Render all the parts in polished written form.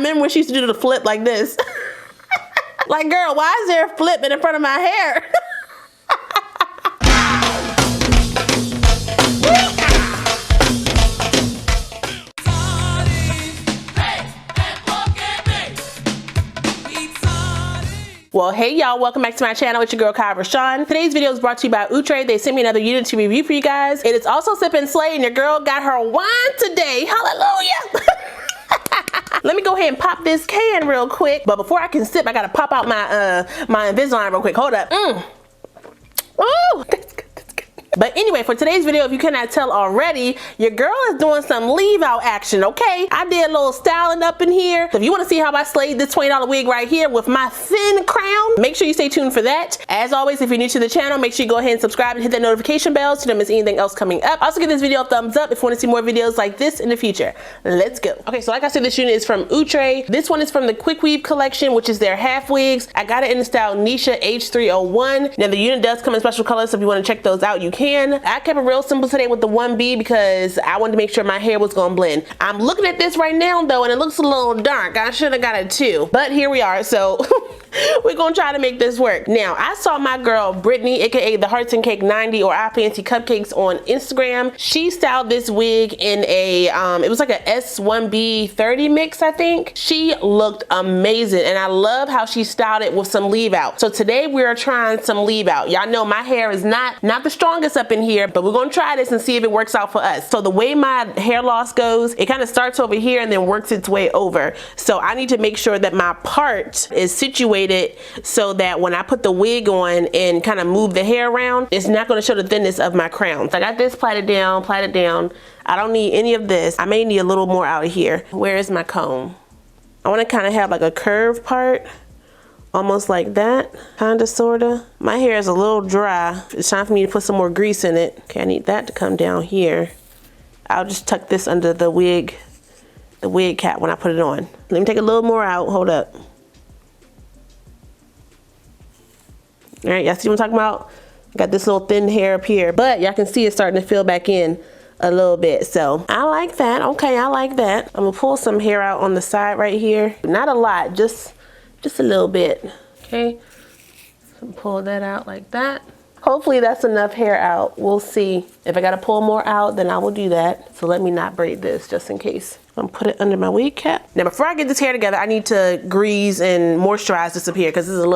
remember when she used to do the flip like this. Like, girl, why is there a flip in front of my hair? Well, hey y'all, welcome back to my channel. It's your girl, RaShon. Today's video is brought to you by Outre. They sent me another unit to review for you guys. It is also Sip and Slay, and your girl got her wine today. Hallelujah. Let me go ahead and pop this can real quick. But before I can sip, I gotta pop out my my Invisalign real quick. Hold up. Ooh, that's good. But anyway, for today's video, if you cannot tell already, your girl is doing some leave out action, okay? I did a little styling up in here. So if you want to see how I slayed this $20 wig right here with my thin crown, make sure you stay tuned for that. As always, if you're new to the channel, make sure you go ahead and subscribe and hit that notification bell so you don't miss anything else coming up. Also give this video a thumbs up if you want to see more videos like this in the future. Let's go. Okay, so like I said, this unit is from Outre. This one is from the Quick Weave collection, which is their half wigs. I got it in the style Nisha H301. Now the unit does come in special colors, so if you want to check those out, you can. I kept it real simple today with the 1B because I wanted to make sure my hair was gonna blend. I'm looking at this right now though, and it looks a little dark. I should have got it too, but here we are. So we're gonna try to make this work. Now, I saw my girl Brittany, aka the Hearts and Cake 90 or I Fancy Cupcakes on Instagram. She styled this wig in a it was like a S1B 30 mix, I think. She looked amazing, and I love how she styled it with some leave out. So today we're trying some leave out. Y'all know my hair is not the strongest up in here, but we're gonna try this and see if it works out for us. So the way my hair loss goes, it kind of starts over here and then works its way over. So I need to make sure that my part is situated so that when I put the wig on and kind of move the hair around, it's not going to show the thinness of my crown. So I got this plaited down. I don't need any of this. I may need a little more out of here. Where is my comb? I want to kind of have like a curved part, almost like that, kind of, sort of. My hair is a little dry. It's time for me to put some more grease in it. Okay, I need that to come down here. I'll just tuck this under the wig cap when I put it on. Let me take a little more out. Hold up. All right, y'all see what I'm talking about? Got this little thin hair up here, but y'all can see it's starting to fill back in a little bit. So I like that. Okay, I like that. I'm gonna pull some hair out on the side right here. Not a lot, just a little bit. Okay, so pull that out like that. Hopefully that's enough hair out. We'll see. If I gotta pull more out, then I will do that. So let me not braid this just in case. I'm gonna put it under my wig cap. Now before I get this hair together, I need to grease and moisturize this up here because it's a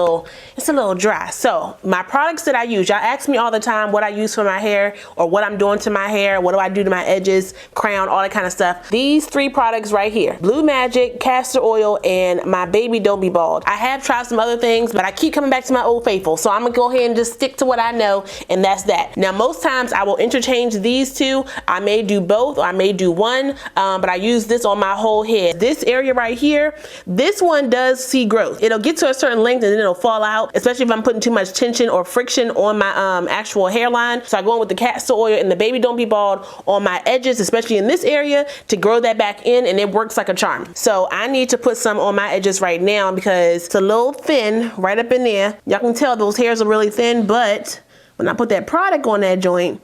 little dry. So my products that I use, y'all ask me all the time what I use for my hair or what I'm doing to my hair, what do I do to my edges, crown, all that kind of stuff. These three products right here, Blue Magic, castor oil, and my Baby Don't Be Bald. I have tried some other things, but I keep coming back to my old faithful. So I'm gonna go ahead and just stick to what I know, and that's that. Now most times I will interchange these two. I may do both or I may do one, but I use this on my whole head. This area right here, this one does see growth. It'll get to a certain length and then it'll fall out, especially if I'm putting too much tension or friction on my actual hairline. So I go in with the castor oil and the Baby Don't Be Bald on my edges, especially in this area, to grow that back in, and it works like a charm. So I need to put some on my edges right now because it's a little thin right up in there. Y'all can tell those hairs are really thin, but when I put that product on that joint,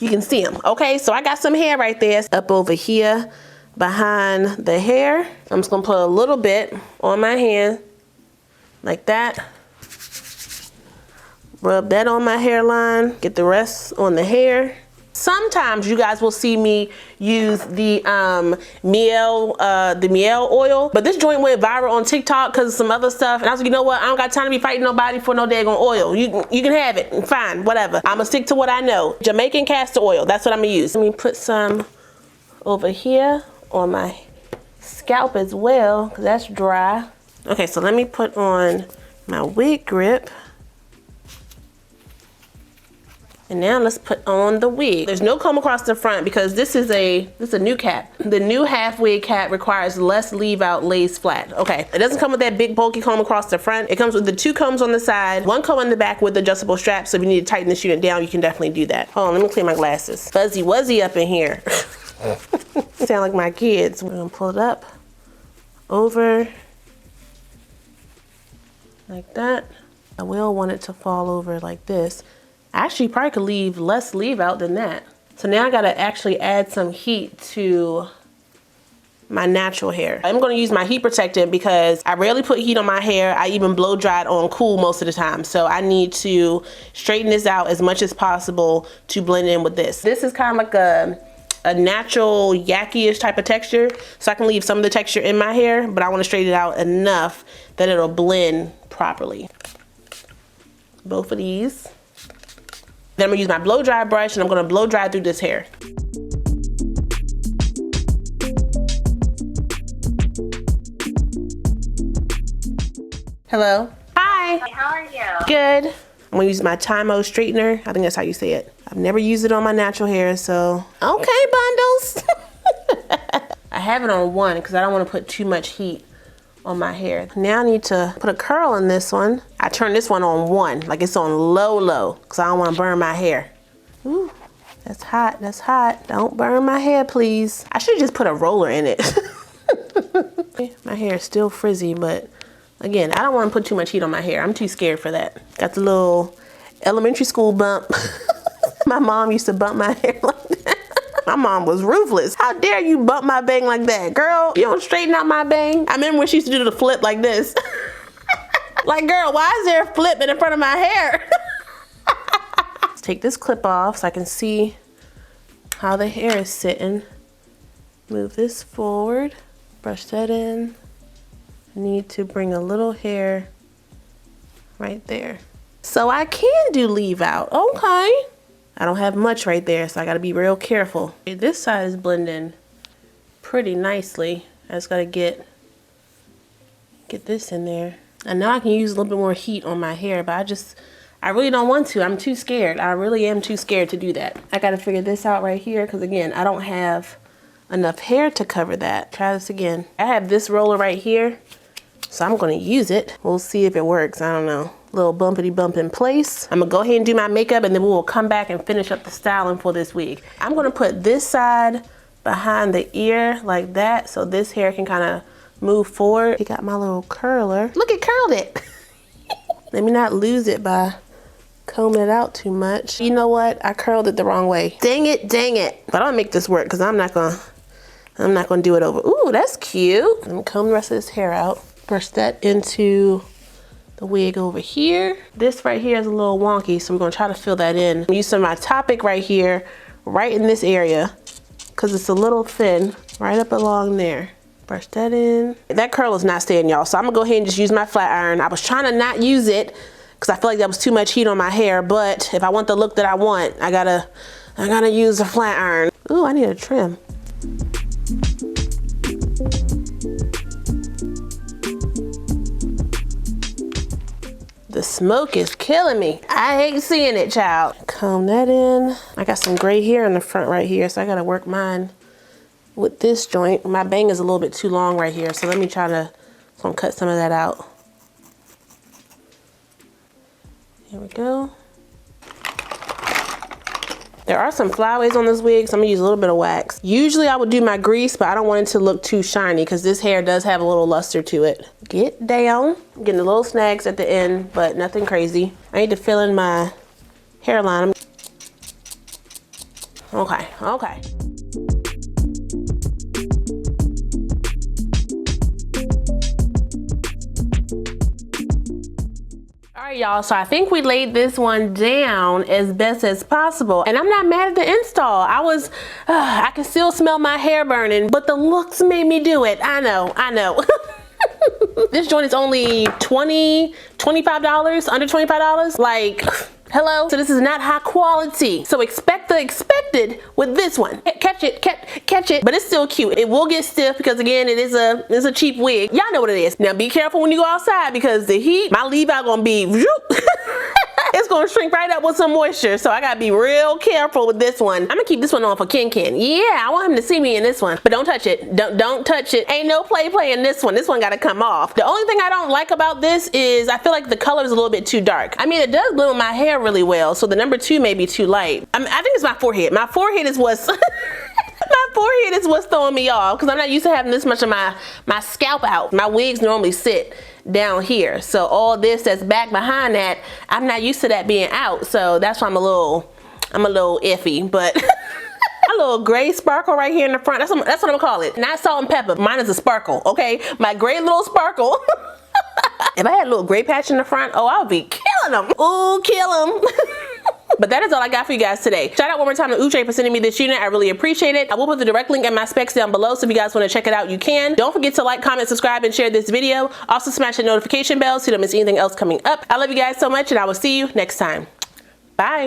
you can see them. Okay, so I got some hair right there up over here behind the hair. I'm just gonna put a little bit on my hand like that. Rub that on my hairline, get the rest on the hair. Sometimes you guys will see me use the miel oil, but this joint went viral on TikTok because of some other stuff, and I was like, you know what, I don't got time to be fighting nobody for no daggone oil. You can have it, fine, whatever. I'm gonna stick to what I know. Jamaican castor oil, that's what I'm gonna use. Let me put some over here on my scalp as well, because that's dry. Okay, so let me put on my wig grip. And now let's put on the wig. There's no comb across the front because this is a new cap. The new half wig cap requires less leave out, lays flat. Okay, it doesn't come with that big bulky comb across the front. It comes with the two combs on the side, one comb in the back with adjustable straps. So if you need to tighten this unit down, you can definitely do that. Hold on, let me clean my glasses. Fuzzy wuzzy up in here. Sound like my kids. We're gonna pull it up, over, like that. I will want it to fall over like this. Actually, probably could leave less leave out than that. So now I gotta actually add some heat to my natural hair. I'm gonna use my heat protectant because I rarely put heat on my hair. I even blow dry it on cool most of the time. So I need to straighten this out as much as possible to blend in with this. This is kind of like a natural Yaki-ish type of texture. So I can leave some of the texture in my hair, but I wanna straighten it out enough that it'll blend properly. Both of these. Then I'm gonna use my blow dry brush and I'm gonna blow dry through this hair. Hello. Hi. Hi, how are you? Good. I'm gonna use my Tymo straightener. I think that's how you say it. I've never used it on my natural hair, so. Okay, bundles. I have it on 1 because I don't want to put too much heat on my hair. Now I need to put a curl in this one. I turn this one on 1, like it's on low, because I don't want to burn my hair. Ooh, that's hot, that's hot. Don't burn my hair, please. I should just put a roller in it. My hair is still frizzy, but again, I don't want to put too much heat on my hair. I'm too scared for that. Got the little elementary school bump. My mom used to bump my hair like that. My mom was ruthless. How dare you bump my bang like that? Girl, you don't straighten out my bang. I remember when she used to do the flip like this. Like, girl, why is there a flip in front of my hair? Let's take this clip off so I can see how the hair is sitting. Move this forward, brush that in. Need to bring a little hair right there. So I can do leave out, okay. I don't have much right there, so I gotta be real careful. Okay, this side is blending pretty nicely. I just gotta get this in there. I know I can use a little bit more heat on my hair, but I really don't want to. I'm too scared. I really am too scared to do that. I gotta figure this out right here, because again, I don't have enough hair to cover that. Try this again. I have this roller right here, so I'm gonna use it. We'll see if it works, I don't know. Little bumpity bump in place. I'm gonna go ahead and do my makeup and then we will come back and finish up the styling for this wig. I'm gonna put this side behind the ear like that so this hair can kind of move forward. I got my little curler. Look, it curled it. Let me not lose it by combing it out too much. You know what? I curled it the wrong way. Dang it, dang it. But I'll make this work because I'm not gonna do it over. Ooh, that's cute. Let me comb the rest of this hair out. Brush that into the wig over here. This right here is a little wonky, so we're gonna try to fill that in. I'm using my Topic right here, right in this area, because it's a little thin, right up along there. Brush that in. That curl is not staying, y'all, so I'm gonna go ahead and just use my flat iron. I was trying to not use it, because I feel like that was too much heat on my hair, but if I want the look that I want, I gotta use the flat iron. Ooh, I need a trim. The smoke is killing me. I hate seeing it, child. Comb that in. I got some gray hair in the front right here, so I gotta work mine with this joint. My bang is a little bit too long right here, so let me try to cut some of that out. Here we go. There are some flyaways on this wig, so I'm gonna use a little bit of wax. Usually I would do my grease, but I don't want it to look too shiny because this hair does have a little luster to it. Get down. I'm getting the little snags at the end, but nothing crazy. I need to fill in my hairline. Okay, okay. All right, y'all, so I think we laid this one down as best as possible, and I'm not mad at the install. I can still smell my hair burning, but the looks made me do it. I know. This joint is only $25, under $25. Like, hello? So this is not high quality. So expect the expected with this one. Catch it, but it's still cute. It will get stiff because again, it's a cheap wig. Y'all know what it is. Now be careful when you go outside because the heat, my leave out gonna be, it's gonna shrink right up with some moisture. So I gotta be real careful with this one. I'm gonna keep this one on for Ken. Yeah, I want him to see me in this one, but don't touch it. Don't touch it. Ain't no play in this one. This one gotta come off. The only thing I don't like about this is I feel like the color is a little bit too dark. I mean, it does blend with my hair really well, so the number 2 may be too light. I think it's my forehead. My forehead is what's my forehead is what's throwing me off because I'm not used to having this much of my scalp out. My wigs normally sit down here, so all this that's back behind that, I'm not used to that being out, so that's why I'm a little iffy, but I little gray sparkle right here in the front. That's what I'm gonna call it. Not salt and pepper. Mine is a sparkle, okay? My gray little sparkle. If I had a little gray patch in the front, oh, I'll be killing them. Ooh, kill them. But that is all I got for you guys today. Shout out one more time to Outre for sending me this unit. I really appreciate it. I will put the direct link in my specs down below, so if you guys want to check it out, you can. Don't forget to like, comment, subscribe, and share this video. Also smash the notification bell so you don't miss anything else coming up. I love you guys so much, and I will see you next time. Bye.